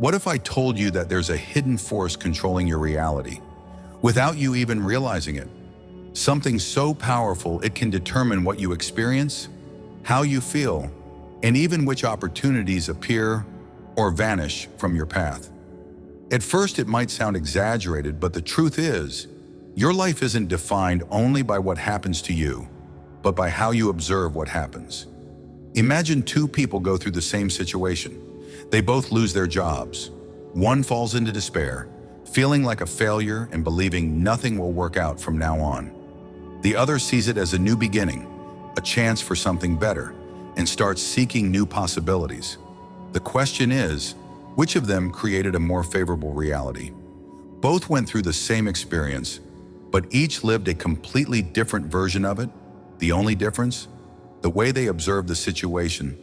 What if I told you that there's a hidden force controlling your reality, without you even realizing it? Something so powerful it can determine what you experience, how you feel, and even which opportunities appear or vanish from your path. At first, it might sound exaggerated, but the truth is, your life isn't defined only by what happens to you, but by how you observe what happens. Imagine two people go through the same situation. They both lose their jobs. One falls into despair, feeling like a failure and believing nothing will work out from now on. The other sees it as a new beginning, a chance for something better, and starts seeking new possibilities. The question is, which of them created a more favorable reality? Both went through the same experience, but each lived a completely different version of it. The only difference? The way they observed the situation.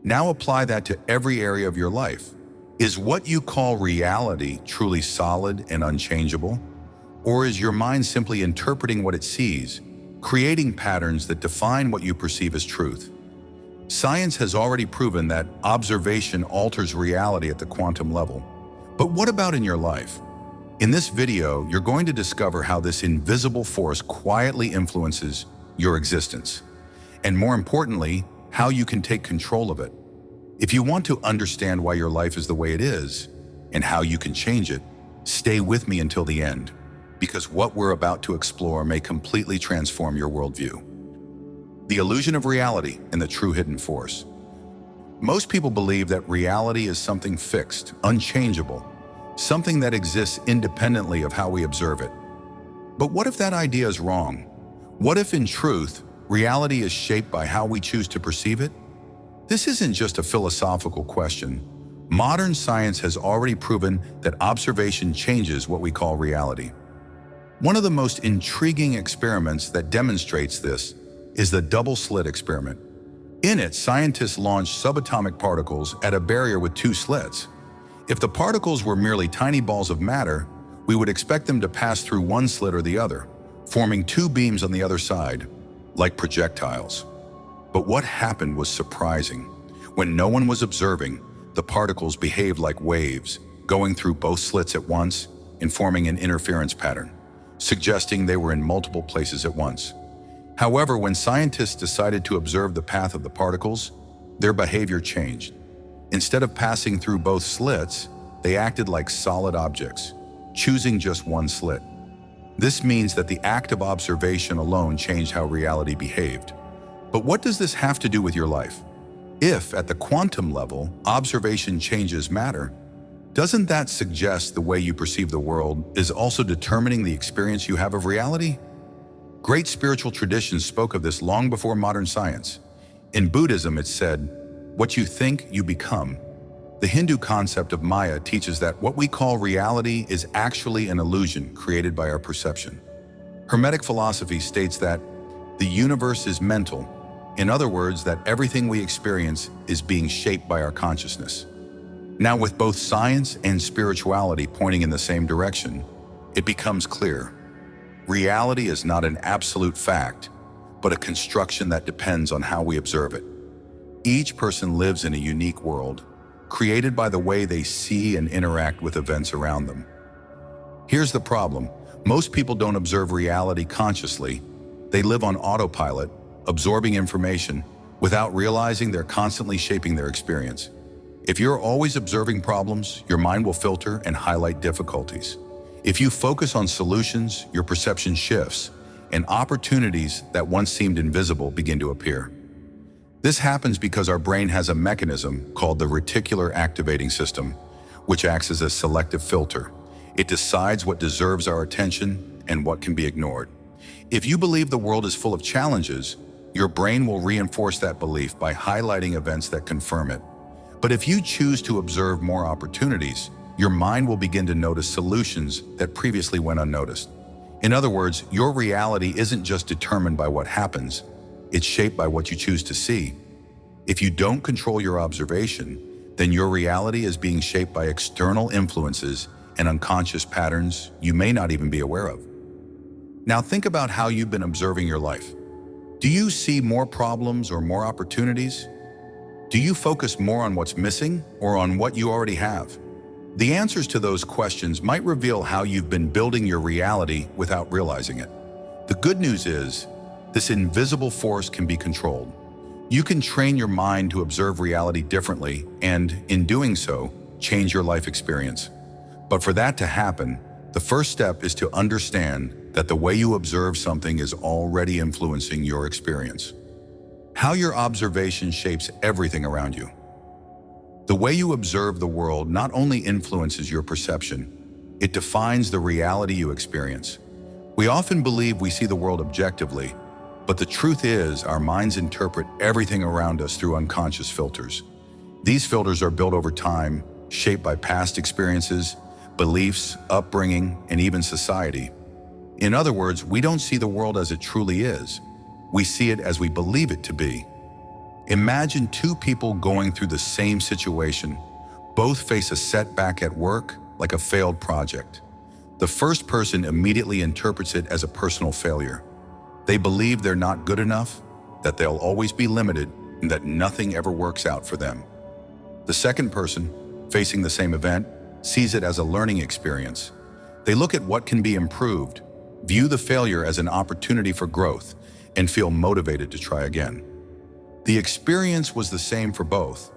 Now apply that to every area of your life. Is what you call reality truly solid and unchangeable? Or is your mind simply interpreting what it sees, creating patterns that define what you perceive as truth? Science has already proven that observation alters reality at the quantum level. But what about in your life? In this video, you're going to discover how this invisible force quietly influences your existence. And more importantly, how you can take control of it. If you want to understand why your life is the way it is, and how you can change it, stay with me until the end, because what we're about to explore may completely transform your worldview. The illusion of reality and the true hidden force. Most people believe that reality is something fixed, unchangeable, something that exists independently of how we observe it. But what if that idea is wrong? What if, in truth, reality is shaped by how we choose to perceive it? This isn't just a philosophical question. Modern science has already proven that observation changes what we call reality. One of the most intriguing experiments that demonstrates this is the double-slit experiment. In it, scientists launched subatomic particles at a barrier with two slits. If the particles were merely tiny balls of matter, we would expect them to pass through one slit or the other, forming two beams on the other side, like projectiles. But what happened was surprising. When no one was observing, the particles behaved like waves, going through both slits at once and forming an interference pattern, suggesting they were in multiple places at once. However, when scientists decided to observe the path of the particles, their behavior changed. Instead of passing through both slits, they acted like solid objects, choosing just one slit. This means that the act of observation alone changed how reality behaved. But what does this have to do with your life? If, at the quantum level, observation changes matter, doesn't that suggest the way you perceive the world is also determining the experience you have of reality? Great spiritual traditions spoke of this long before modern science. In Buddhism, it's said, "What you think, you become." The Hindu concept of Maya teaches that what we call reality is actually an illusion created by our perception. Hermetic philosophy states that the universe is mental. In other words, that everything we experience is being shaped by our consciousness. Now, with both science and spirituality pointing in the same direction, it becomes clear. Reality is not an absolute fact, but a construction that depends on how we observe it. Each person lives in a unique world, created by the way they see and interact with events around them. Here's the problem. Most people don't observe reality consciously. They live on autopilot, absorbing information, without realizing they're constantly shaping their experience. If you're always observing problems, your mind will filter and highlight difficulties. If you focus on solutions, your perception shifts, and opportunities that once seemed invisible begin to appear. This happens because our brain has a mechanism called the reticular activating system, which acts as a selective filter. It decides what deserves our attention and what can be ignored. If you believe the world is full of challenges, your brain will reinforce that belief by highlighting events that confirm it. But if you choose to observe more opportunities, your mind will begin to notice solutions that previously went unnoticed. In other words, your reality isn't just determined by what happens, it's shaped by what you choose to see. If you don't control your observation, then your reality is being shaped by external influences and unconscious patterns you may not even be aware of. Now think about how you've been observing your life. Do you see more problems or more opportunities? Do you focus more on what's missing or on what you already have? The answers to those questions might reveal how you've been building your reality without realizing it. The good news is, this invisible force can be controlled. You can train your mind to observe reality differently and, in doing so, change your life experience. But for that to happen, the first step is to understand that the way you observe something is already influencing your experience. How your observation shapes everything around you. The way you observe the world not only influences your perception, it defines the reality you experience. We often believe we see the world objectively, but the truth is our minds interpret everything around us through unconscious filters. These filters are built over time, shaped by past experiences, beliefs, upbringing, and even society. In other words, we don't see the world as it truly is. We see it as we believe it to be. Imagine two people going through the same situation. Both face a setback at work, like a failed project. The first person immediately interprets it as a personal failure. They believe they're not good enough, that they'll always be limited, and that nothing ever works out for them. The second person, facing the same event, sees it as a learning experience. They look at what can be improved, view the failure as an opportunity for growth, and feel motivated to try again. The experience was the same for both,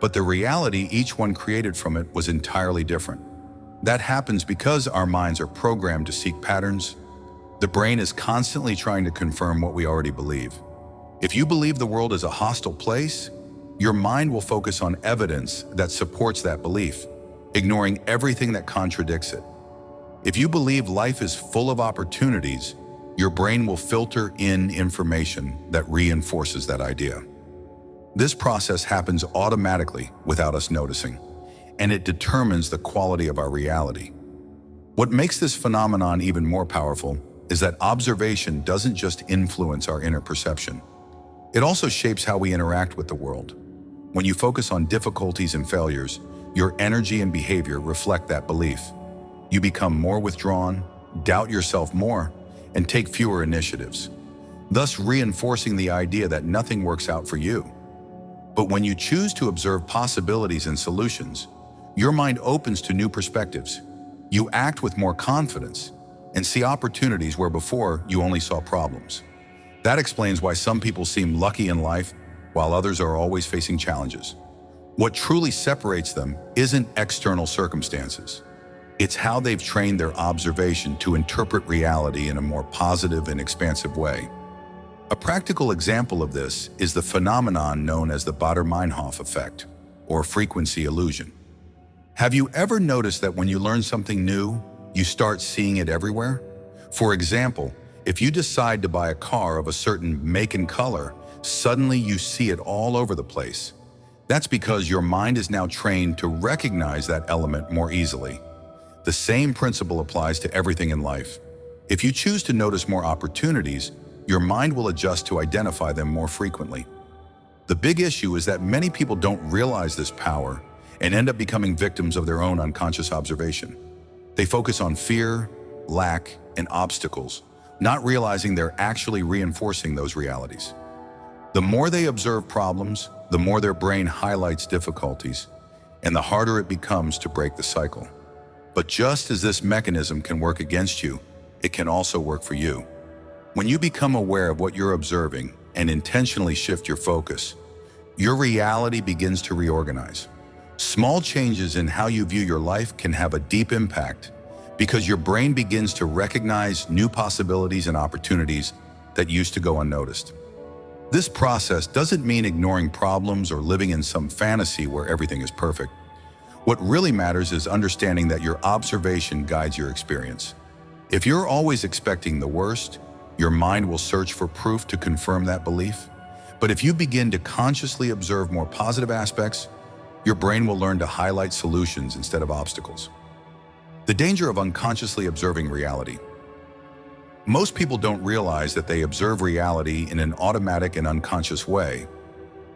but the reality each one created from it was entirely different. That happens because our minds are programmed to seek patterns. The brain is constantly trying to confirm what we already believe. If you believe the world is a hostile place, your mind will focus on evidence that supports that belief, ignoring everything that contradicts it. If you believe life is full of opportunities, your brain will filter in information that reinforces that idea. This process happens automatically without us noticing, and it determines the quality of our reality. What makes this phenomenon even more powerful is that observation doesn't just influence our inner perception. It also shapes how we interact with the world. When you focus on difficulties and failures, your energy and behavior reflect that belief. You become more withdrawn, doubt yourself more, and take fewer initiatives, thus reinforcing the idea that nothing works out for you. But when you choose to observe possibilities and solutions, your mind opens to new perspectives. You act with more confidence and see opportunities where before you only saw problems. That explains why some people seem lucky in life while others are always facing challenges. What truly separates them isn't external circumstances. It's how they've trained their observation to interpret reality in a more positive and expansive way. A practical example of this is the phenomenon known as the Baader-Meinhof effect, or frequency illusion. Have you ever noticed that when you learn something new, you start seeing it everywhere? For example, if you decide to buy a car of a certain make and color, suddenly you see it all over the place. That's because your mind is now trained to recognize that element more easily. The same principle applies to everything in life. If you choose to notice more opportunities, your mind will adjust to identify them more frequently. The big issue is that many people don't realize this power and end up becoming victims of their own unconscious observation. They focus on fear, lack, and obstacles, not realizing they're actually reinforcing those realities. The more they observe problems, the more their brain highlights difficulties, and the harder it becomes to break the cycle. But just as this mechanism can work against you, it can also work for you. When you become aware of what you're observing and intentionally shift your focus, your reality begins to reorganize. Small changes in how you view your life can have a deep impact because your brain begins to recognize new possibilities and opportunities that used to go unnoticed. This process doesn't mean ignoring problems or living in some fantasy where everything is perfect. What really matters is understanding that your observation guides your experience. If you're always expecting the worst, your mind will search for proof to confirm that belief. But if you begin to consciously observe more positive aspects, your brain will learn to highlight solutions instead of obstacles. The danger of unconsciously observing reality. Most people don't realize that they observe reality in an automatic and unconscious way.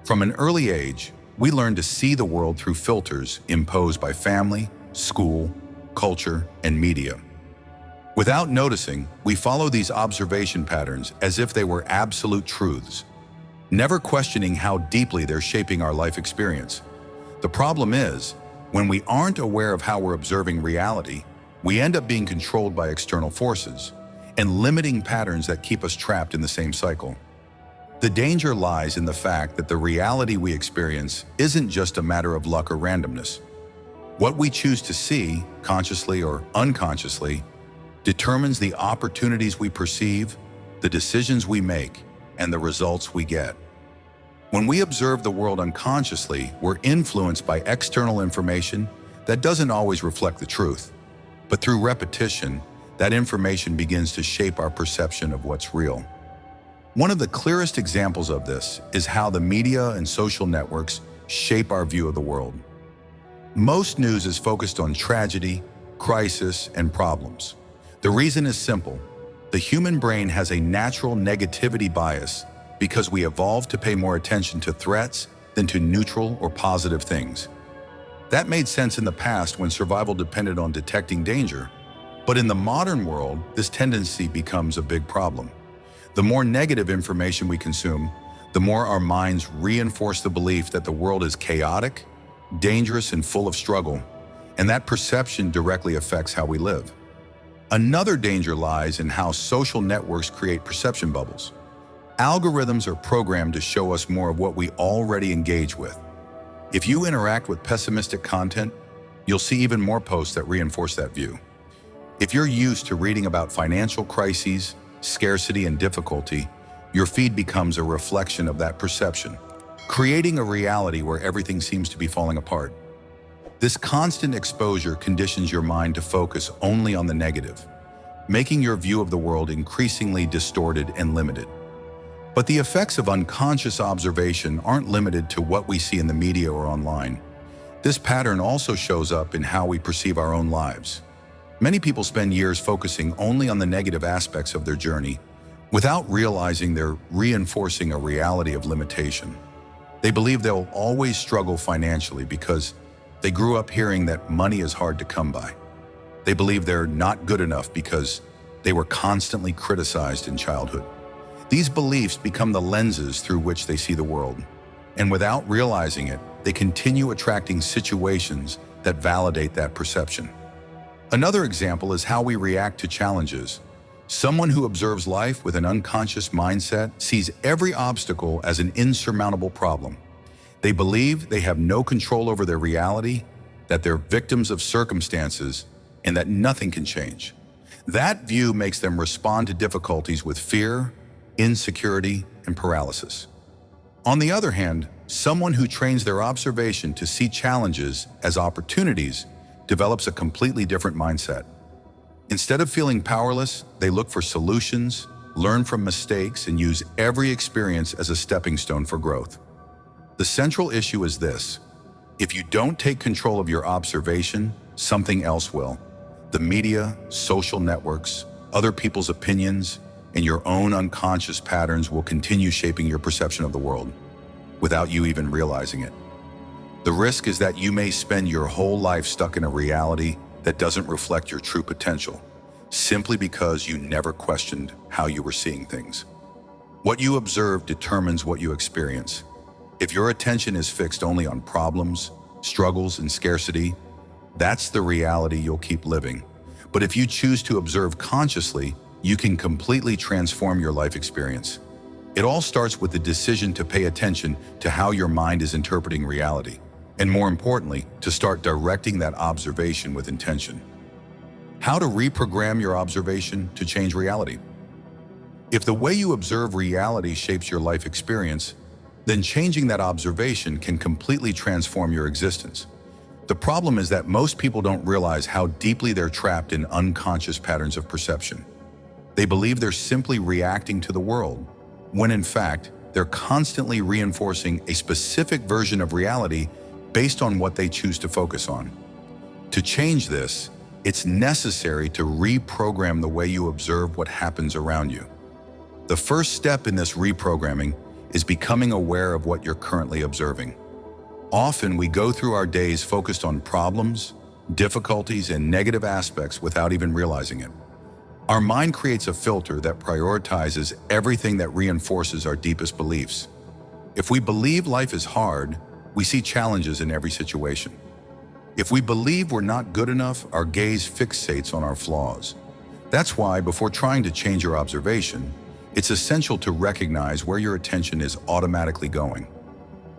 From an early age, we learn to see the world through filters imposed by family, school, culture, and media. Without noticing, we follow these observation patterns as if they were absolute truths, never questioning how deeply they're shaping our life experience. The problem is, When we aren't aware of how we're observing reality, we end up being controlled by external forces and limiting patterns that keep us trapped in the same cycle. The danger lies in the fact that the reality we experience isn't just a matter of luck or randomness. What we choose to see, consciously or unconsciously, determines the opportunities we perceive, the decisions we make, and the results we get. When we observe the world unconsciously, we're influenced by external information that doesn't always reflect the truth. But through repetition, that information begins to shape our perception of what's real. One of the clearest examples of this is how the media and social networks shape our view of the world. Most news is focused on tragedy, crisis, and problems. The reason is simple. The human brain has a natural negativity bias because we evolved to pay more attention to threats than to neutral or positive things. That made sense in the past when survival depended on detecting danger, but in the modern world, this tendency becomes a big problem. The more negative information we consume, the more our minds reinforce the belief that the world is chaotic, dangerous, and full of struggle, and that perception directly affects how we live. Another danger lies in how social networks create perception bubbles. Algorithms are programmed to show us more of what we already engage with. If you interact with pessimistic content, you'll see even more posts that reinforce that view. If you're used to reading about financial crises, scarcity, and difficulty, your feed becomes a reflection of that perception, creating a reality where everything seems to be falling apart. This constant exposure conditions your mind to focus only on the negative, making your view of the world increasingly distorted and limited. But the effects of unconscious observation aren't limited to what we see in the media or online. This pattern also shows up in how we perceive our own lives. Many people spend years focusing only on the negative aspects of their journey, without realizing they're reinforcing a reality of limitation. They believe they'll always struggle financially because they grew up hearing that money is hard to come by. They believe they're not good enough because they were constantly criticized in childhood. These beliefs become the lenses through which they see the world, and without realizing it, they continue attracting situations that validate that perception. Another example is how we react to challenges. Someone who observes life with an unconscious mindset sees every obstacle as an insurmountable problem. They believe they have no control over their reality, that they're victims of circumstances, and that nothing can change. That view makes them respond to difficulties with fear, insecurity, and paralysis. On the other hand, someone who trains their observation to see challenges as opportunities develops a completely different mindset. Instead of feeling powerless, they look for solutions, learn from mistakes, and use every experience as a stepping stone for growth. The central issue is this: if you don't take control of your observation, something else will. The media, social networks, other people's opinions, and your own unconscious patterns will continue shaping your perception of the world without you even realizing it. The risk is that you may spend your whole life stuck in a reality that doesn't reflect your true potential, simply because you never questioned how you were seeing things. What you observe determines what you experience. If your attention is fixed only on problems, struggles, and scarcity, that's the reality you'll keep living. But if you choose to observe consciously, you can completely transform your life experience. It all starts with the decision to pay attention to how your mind is interpreting reality, and more importantly, to start directing that observation with intention. How to reprogram your observation to change reality. If the way you observe reality shapes your life experience, then changing that observation can completely transform your existence. The problem is that most people don't realize how deeply they're trapped in unconscious patterns of perception. They believe they're simply reacting to the world, when in fact, they're constantly reinforcing a specific version of reality based on what they choose to focus on. To change this, it's necessary to reprogram the way you observe what happens around you. The first step in this reprogramming is becoming aware of what you're currently observing. Often we go through our days focused on problems, difficulties, and negative aspects without even realizing it. Our mind creates a filter that prioritizes everything that reinforces our deepest beliefs. If we believe life is hard, we see challenges in every situation. If we believe we're not good enough, our gaze fixates on our flaws. That's why, before trying to change your observation, it's essential to recognize where your attention is automatically going.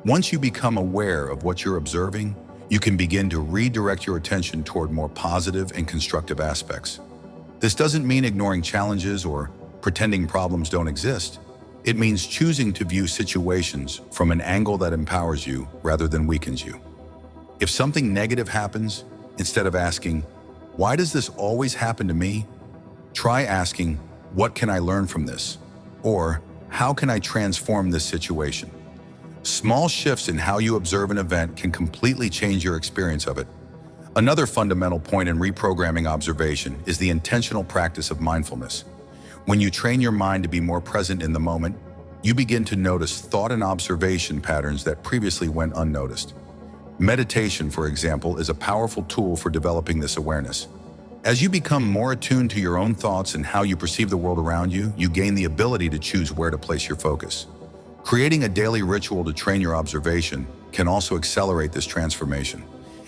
Once you become aware of what you're observing, you can begin to redirect your attention toward more positive and constructive aspects. This doesn't mean ignoring challenges or pretending problems don't exist. It means choosing to view situations from an angle that empowers you rather than weakens you. If something negative happens, instead of asking, "Why does this always happen to me?" try asking, "What can I learn from this?" Or, "How can I transform this situation?" Small shifts in how you observe an event can completely change your experience of it. Another fundamental point in reprogramming observation is the intentional practice of mindfulness. When you train your mind to be more present in the moment, you begin to notice thought and observation patterns that previously went unnoticed. Meditation, for example, is a powerful tool for developing this awareness. As you become more attuned to your own thoughts and how you perceive the world around you, you gain the ability to choose where to place your focus. Creating a daily ritual to train your observation can also accelerate this transformation.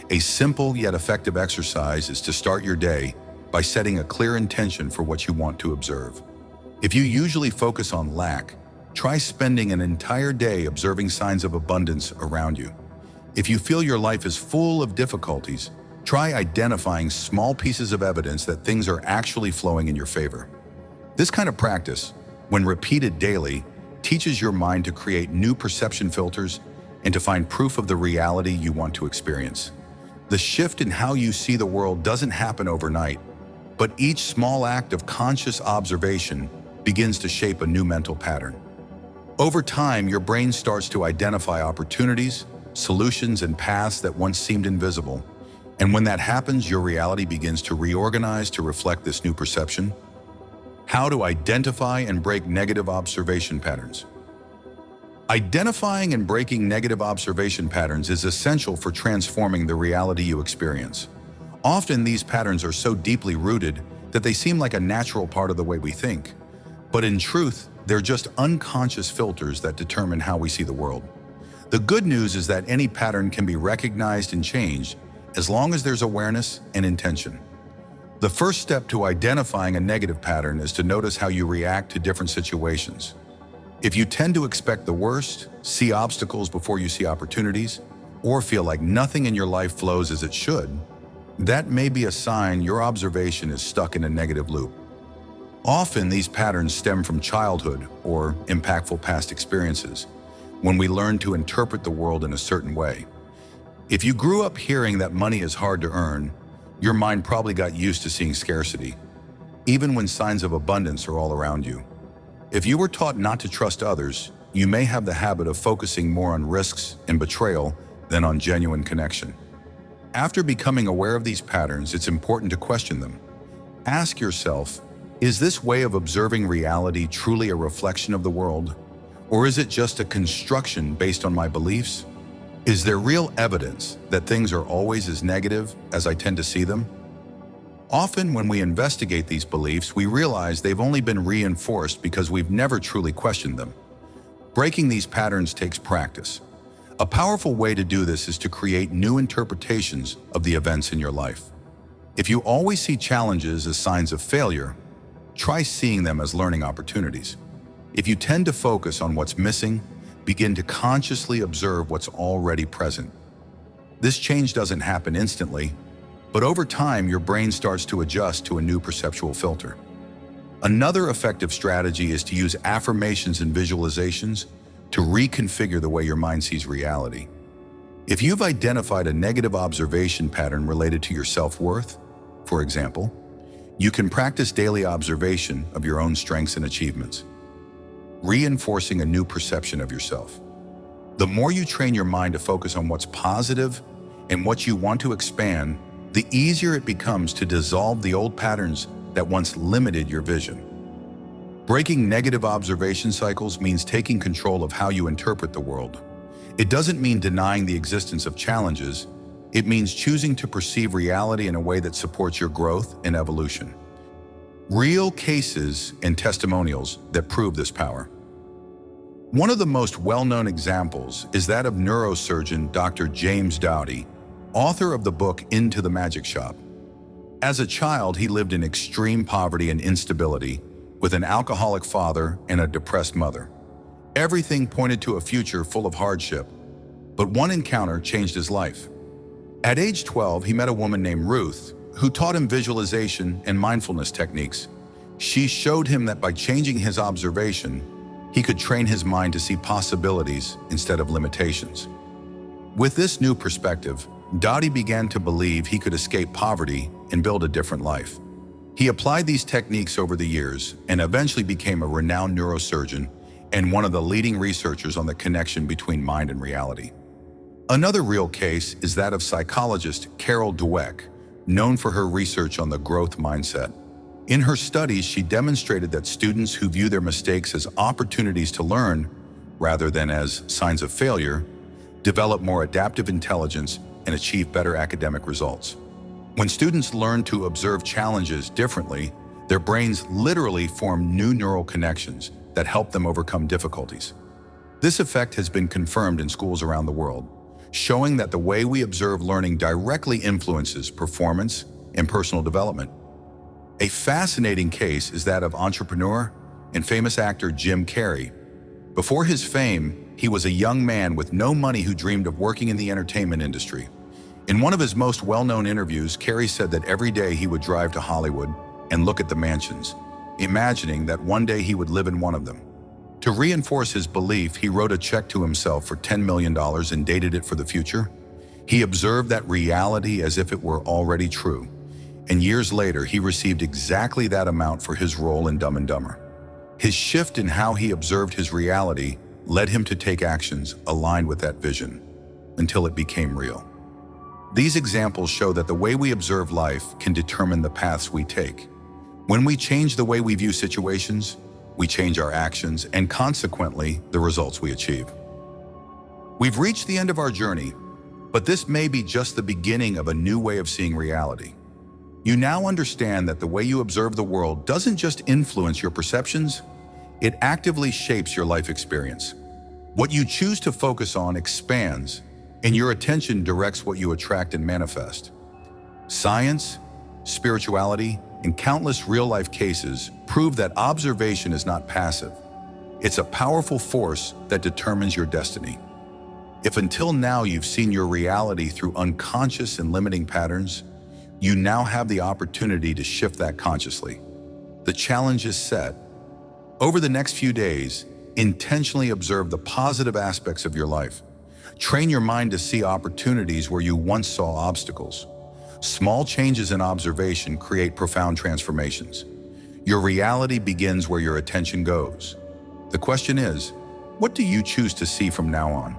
A simple yet effective exercise is to start your day by setting a clear intention for what you want to observe. If you usually focus on lack, try spending an entire day observing signs of abundance around you. If you feel your life is full of difficulties, try identifying small pieces of evidence that things are actually flowing in your favor. This kind of practice, when repeated daily, teaches your mind to create new perception filters and to find proof of the reality you want to experience. The shift in how you see the world doesn't happen overnight, but each small act of conscious observation begins to shape a new mental pattern. Over time, your brain starts to identify opportunities, solutions, and paths that once seemed invisible. And when that happens, your reality begins to reorganize to reflect this new perception. How to identify and break negative observation patterns. Identifying and breaking negative observation patterns is essential for transforming the reality you experience. Often these patterns are so deeply rooted that they seem like a natural part of the way we think. But in truth, they're just unconscious filters that determine how we see the world. The good news is that any pattern can be recognized and changed as long as there's awareness and intention. The first step to identifying a negative pattern is to notice how you react to different situations. If you tend to expect the worst, see obstacles before you see opportunities, or feel like nothing in your life flows as it should, that may be a sign your observation is stuck in a negative loop. Often these patterns stem from childhood or impactful past experiences, when we learn to interpret the world in a certain way. If you grew up hearing that money is hard to earn, your mind probably got used to seeing scarcity, even when signs of abundance are all around you. If you were taught not to trust others, you may have the habit of focusing more on risks and betrayal than on genuine connection. After becoming aware of these patterns, it's important to question them. Ask yourself, is this way of observing reality truly a reflection of the world? Or is it just a construction based on my beliefs? Is there real evidence that things are always as negative as I tend to see them? Often when we investigate these beliefs, we realize they've only been reinforced because we've never truly questioned them. Breaking these patterns takes practice. A powerful way to do this is to create new interpretations of the events in your life. If you always see challenges as signs of failure, try seeing them as learning opportunities. If you tend to focus on what's missing, begin to consciously observe what's already present. This change doesn't happen instantly, but over time your brain starts to adjust to a new perceptual filter. Another effective strategy is to use affirmations and visualizations to reconfigure the way your mind sees reality. If you've identified a negative observation pattern related to your self-worth, for example, you can practice daily observation of your own strengths and achievements, reinforcing a new perception of yourself. The more you train your mind to focus on what's positive and what you want to expand, the easier it becomes to dissolve the old patterns that once limited your vision. Breaking negative observation cycles means taking control of how you interpret the world. It doesn't mean denying the existence of challenges. It means choosing to perceive reality in a way that supports your growth and evolution. Real cases and testimonials that prove this power. One of the most well-known examples is that of neurosurgeon Dr. James Doughty, author of the book Into the Magic Shop. As a child, he lived in extreme poverty and instability, with an alcoholic father and a depressed mother. Everything pointed to a future full of hardship, but one encounter changed his life. At age 12, he met a woman named Ruth, who taught him visualization and mindfulness techniques. She showed him that by changing his observation, he could train his mind to see possibilities instead of limitations. With this new perspective, Dottie began to believe he could escape poverty and build a different life. He applied these techniques over the years and eventually became a renowned neurosurgeon and one of the leading researchers on the connection between mind and reality. Another real case is that of psychologist Carol Dweck, known for her research on the growth mindset. In her studies, she demonstrated that students who view their mistakes as opportunities to learn, rather than as signs of failure, develop more adaptive intelligence and achieve better academic results. When students learn to observe challenges differently, their brains literally form new neural connections that help them overcome difficulties. This effect has been confirmed in schools around the world, showing that the way we observe learning directly influences performance and personal development. A fascinating case is that of entrepreneur and famous actor Jim Carrey. Before his fame, he was a young man with no money who dreamed of working in the entertainment industry. In one of his most well-known interviews, Carrey said that every day he would drive to Hollywood and look at the mansions, imagining that one day he would live in one of them. To reinforce his belief, he wrote a check to himself for $10 million and dated it for the future. He observed that reality as if it were already true, and years later he received exactly that amount for his role in Dumb and Dumber. His shift in how he observed his reality led him to take actions aligned with that vision, until it became real. These examples show that the way we observe life can determine the paths we take. When we change the way we view situations, we change our actions and consequently the results we achieve. We've reached the end of our journey, but this may be just the beginning of a new way of seeing reality. You now understand that the way you observe the world doesn't just influence your perceptions, it actively shapes your life experience. What you choose to focus on expands, and your attention directs what you attract and manifest. Science, spirituality, and countless real-life cases prove that observation is not passive. It's a powerful force that determines your destiny. If until now you've seen your reality through unconscious and limiting patterns, you now have the opportunity to shift that consciously. The challenge is set. Over the next few days, intentionally observe the positive aspects of your life. Train your mind to see opportunities where you once saw obstacles. Small changes in observation create profound transformations. Your reality begins where your attention goes. The question is, what do you choose to see from now on?